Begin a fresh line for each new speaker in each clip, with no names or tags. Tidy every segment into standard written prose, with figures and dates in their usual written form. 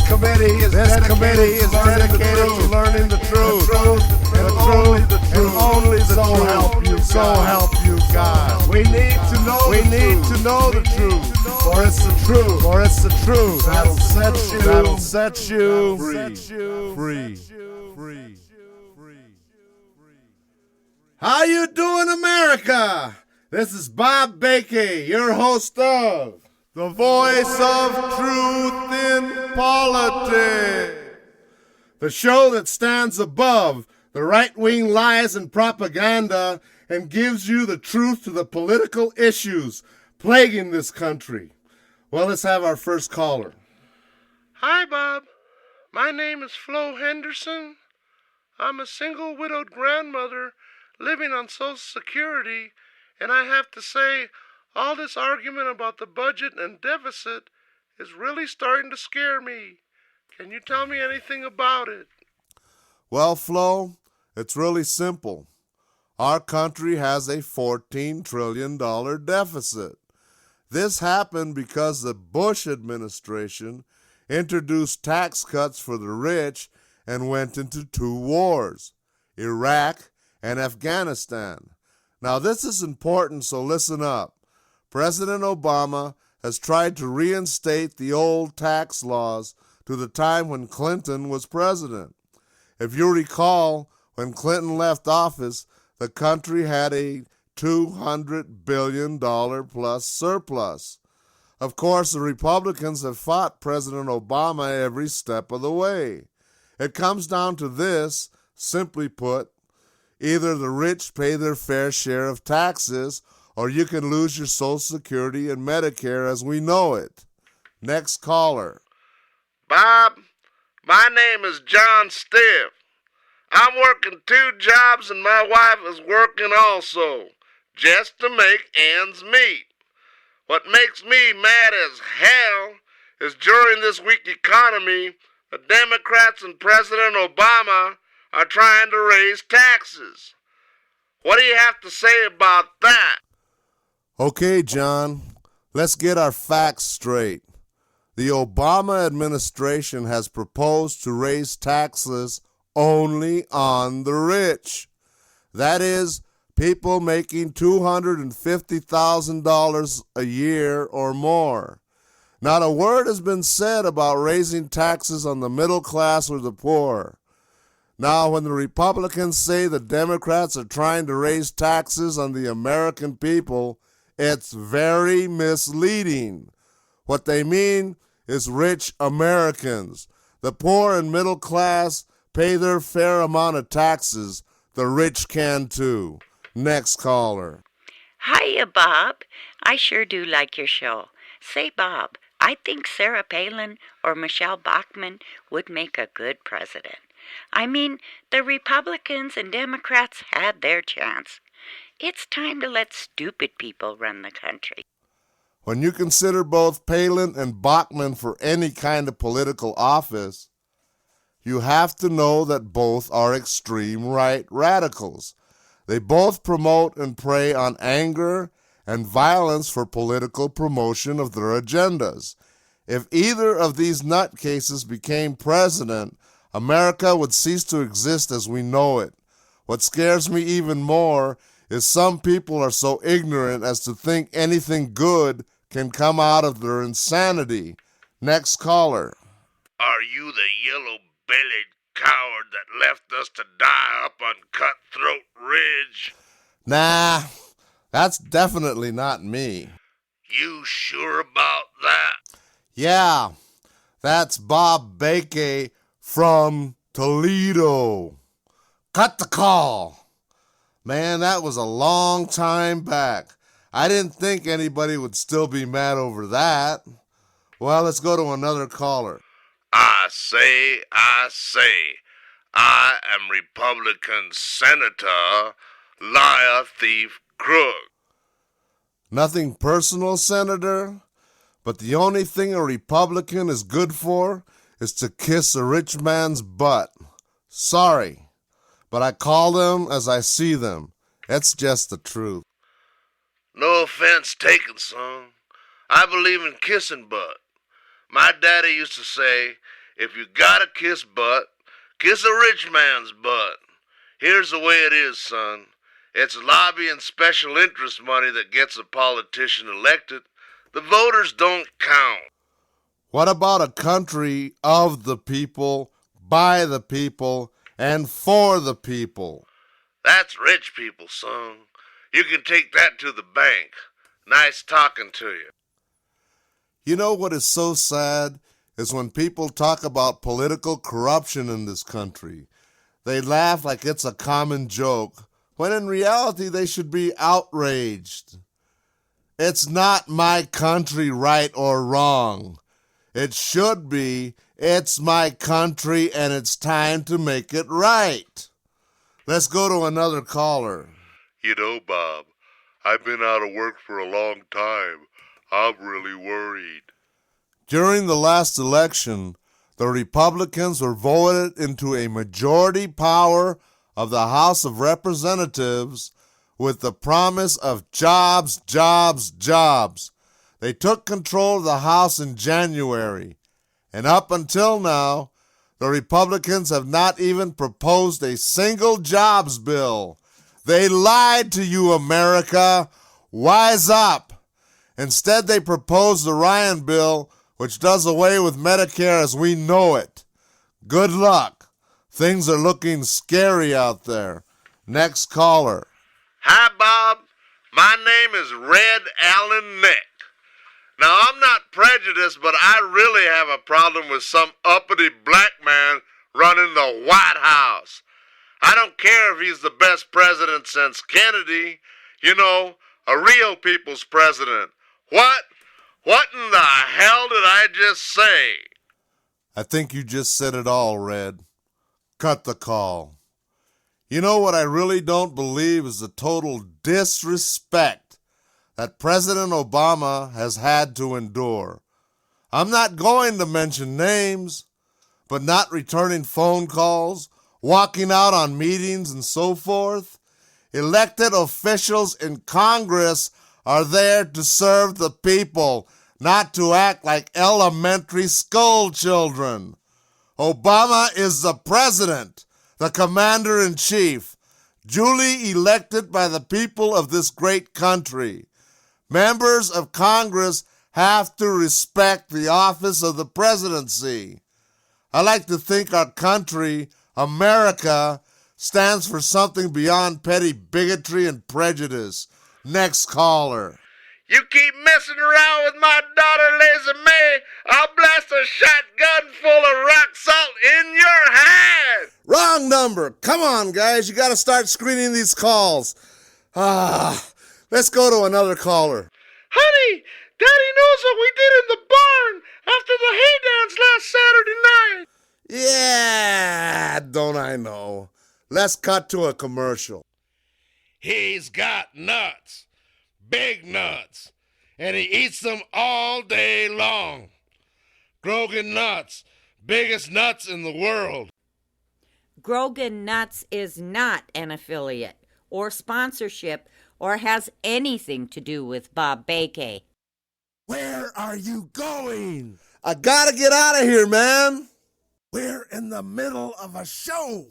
committee is dedicated to learning the truth, and only the truth. So help you God. We need to know the truth. For it's the truth. That'll set you free. How you doing, America? This is Bob Baca, your host of The Voice of Truth in Politics, the show that stands above the right-wing lies and propaganda and gives you the truth to the political issues plaguing this country. Well, let's have our first caller.
Hi, Bob. My name is Flo Henderson. I'm a single widowed grandmother living on Social Security, and I have to say, all this argument about the budget and deficit is really starting to scare me. Can you tell me anything about it?
Well, Flo, it's really simple. Our country has a $14 trillion deficit. This happened because the Bush administration introduced tax cuts for the rich and went into two wars, Iraq and Afghanistan. Now, this is important, so listen up. President Obama has tried to reinstate the old tax laws to the time when Clinton was president. If you recall, when Clinton left office, the country had a $200 billion plus surplus. Of course, the Republicans have fought President Obama every step of the way. It comes down to this, simply put, either the rich pay their fair share of taxes, or you can lose your Social Security and Medicare as we know it. Next caller.
Bob, my name is John Stiff. I'm working 2 jobs and my wife is working also, just to make ends meet. What makes me mad as hell is during this weak economy, the Democrats and President Obama are trying to raise taxes. What do you have to say about that?
Okay, John, let's get our facts straight. The Obama administration has proposed to raise taxes only on the rich. That is, people making $250,000 a year or more. Not a word has been said about raising taxes on the middle class or the poor. Now, when the Republicans say the Democrats are trying to raise taxes on the American people, it's very misleading. What they mean is rich Americans. The poor and middle class pay their fair amount of taxes. The rich can too. Next caller.
Hiya, Bob. I sure do like your show. Say, Bob, I think Sarah Palin or Michelle Bachmann would make a good president. I mean, the Republicans and Democrats had their chance. It's time to let stupid people run the country.
When you consider both Palin and Bachmann for any kind of political office, you have to know that both are extreme right radicals. They both promote and prey on anger and violence for political promotion of their agendas. If either of these nutcases became president, America would cease to exist as we know it. What scares me even more is some people are so ignorant as to think anything good can come out of their insanity. Next caller.
Are you the yellow-bellied coward that left us to die up on Cutthroat Ridge?
Nah, that's definitely not me.
You sure about that?
Yeah, that's Bob Baca from Toledo. Cut the call. Man, that was a long time back. I didn't think anybody would still be mad over that. Well, let's go to another caller.
I say, I am Republican Senator, liar, thief, crook.
Nothing personal, Senator, but the only thing a Republican is good for is to kiss a rich man's butt. Sorry, but I call them as I see them. It's just the truth.
No offense taken, son. I believe in kissing butt. My daddy used to say, If you gotta kiss butt, kiss a rich man's butt. Here's the way it is, son. It's lobbying special interest money that gets a politician elected. The voters don't count.
What about a country of the people, by the people, and for the people?
That's rich people, son. You can take that to the bank. Nice talking to you.
You know what is so sad is when people talk about political corruption in this country. They laugh like it's a common joke, when in reality they should be outraged. It's not my country, right or wrong. It should be, it's my country and it's time to make it right. Let's go to another caller.
You know, Bob, I've been out of work for a long time. I'm really worried.
During the last election, the Republicans were voted into a majority power of the House of Representatives with the promise of jobs, jobs, jobs. They took control of the House in January, and up until now, the Republicans have not even proposed a single jobs bill. They lied to you, America. Wise up. Instead, they proposed the Ryan bill, which does away with Medicare as we know it. Good luck. Things are looking scary out there. Next caller.
Hi, Bob. My name is Red Allen Nick. Now, I'm not prejudiced, but I really have a problem with some uppity black man running the White House. I don't care if he's the best president since Kennedy. You know, a real people's president. What? What in the hell did I just say?
I think you just said it all, Red. Cut the call. You know what I really don't believe is the total disrespect that President Obama has had to endure. I'm not going to mention names, but not returning phone calls, walking out on meetings and so forth. Elected officials in Congress are there to serve the people, not to act like elementary school children. Obama is the president, the commander-in-chief, duly elected by the people of this great country. Members of Congress have to respect the office of the presidency. I like to think our country, America, stands for something beyond petty bigotry and prejudice. Next caller.
You keep messing around with my daughter, Lazy May, I'll blast a shotgun full of rock salt in your head.
Wrong number. Come on, guys. You got to start screening these calls. Let's go to another caller.
Honey, Daddy knows what we did in the barn after the hay dance last Saturday night.
Yeah, don't I know. Let's cut to a commercial.
He's got nuts, big nuts, and he eats them all day long. Grogan Nuts, biggest nuts in the world.
Grogan Nuts is not an affiliate or sponsorship or has anything to do with Bob Baca.
Where are you going? I gotta get out of here, man. We're in the middle of a show.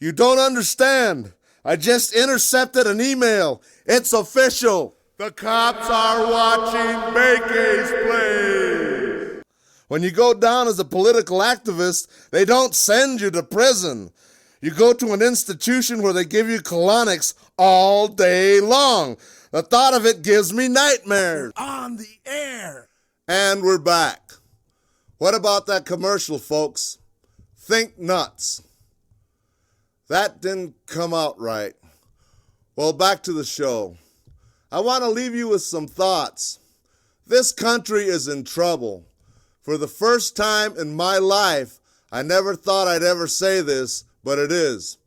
You don't understand. I just intercepted an email. It's official. The cops are watching Baca's place. When you go down as a political activist, they don't send you to prison. You go to an institution where they give you colonics all day long. The thought of it gives me nightmares. On the air. And we're back. What about that commercial, folks? Think nuts. That didn't come out right. Well, back to the show. I want to leave you with some thoughts. This country is in trouble. For the first time in my life, I never thought I'd ever say this, but it is.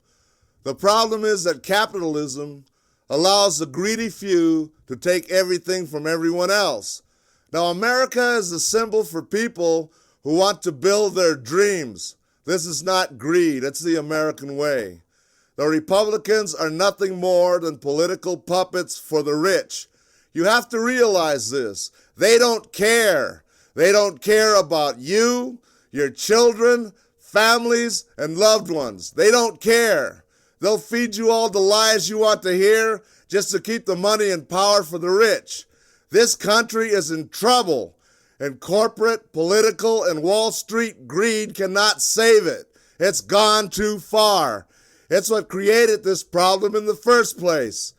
The problem is that capitalism allows the greedy few to take everything from everyone else. Now, America is a symbol for people who want to build their dreams. This is not greed. It's the American way. The Republicans are nothing more than political puppets for the rich. You have to realize this. They don't care. They don't care about you. your children, families, and loved ones. They don't care. They'll feed you all the lies you want to hear just to keep the money and power for the rich. This country is in trouble, and corporate, political, and Wall Street greed cannot save it. It's gone too far. It's what created this problem in the first place.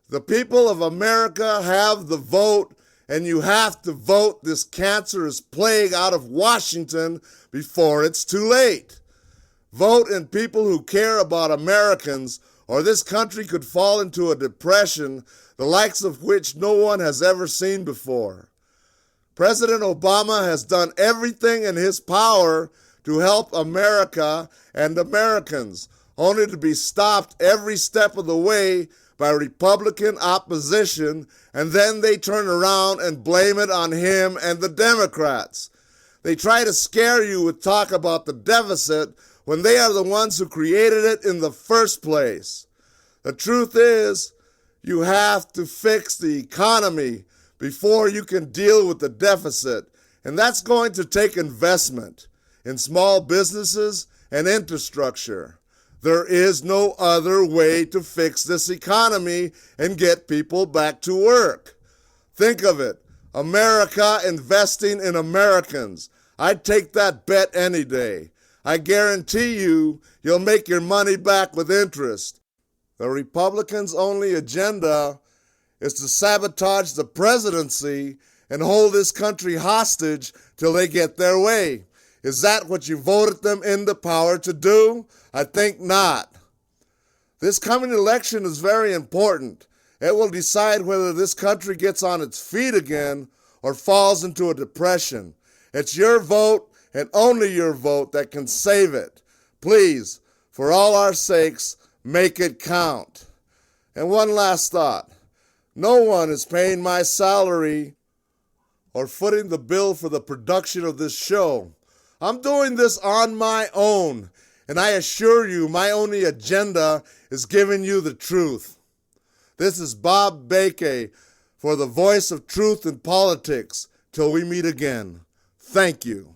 The people of America have the vote, and you have to vote this cancerous plague out of Washington before it's too late. Vote in people who care about Americans, or this country could fall into a depression, the likes of which no one has ever seen before. President Obama has done everything in his power to help America and Americans, only to be stopped every step of the way by Republican opposition, and then they turn around and blame it on him and the Democrats. They try to scare you with talk about the deficit when they are the ones who created it in the first place. The truth is, you have to fix the economy before you can deal with the deficit, and that's going to take investment in small businesses and infrastructure. There is no other way to fix this economy and get people back to work. Think of it, America investing in Americans. I'd take that bet any day. I guarantee you'll make your money back with interest. The Republicans' only agenda is to sabotage the presidency and hold this country hostage till they get their way. Is that what you voted them into power to do? I think not. This coming election is very important. It will decide whether this country gets on its feet again or falls into a depression. It's your vote and only your vote that can save it. Please, for all our sakes, make it count. And one last thought. No one is paying my salary or footing the bill for the production of this show. I'm doing this on my own, and I assure you my only agenda is giving you the truth. This is Bob Baca for the Voice of Truth in Politics. Till we meet again. Thank you.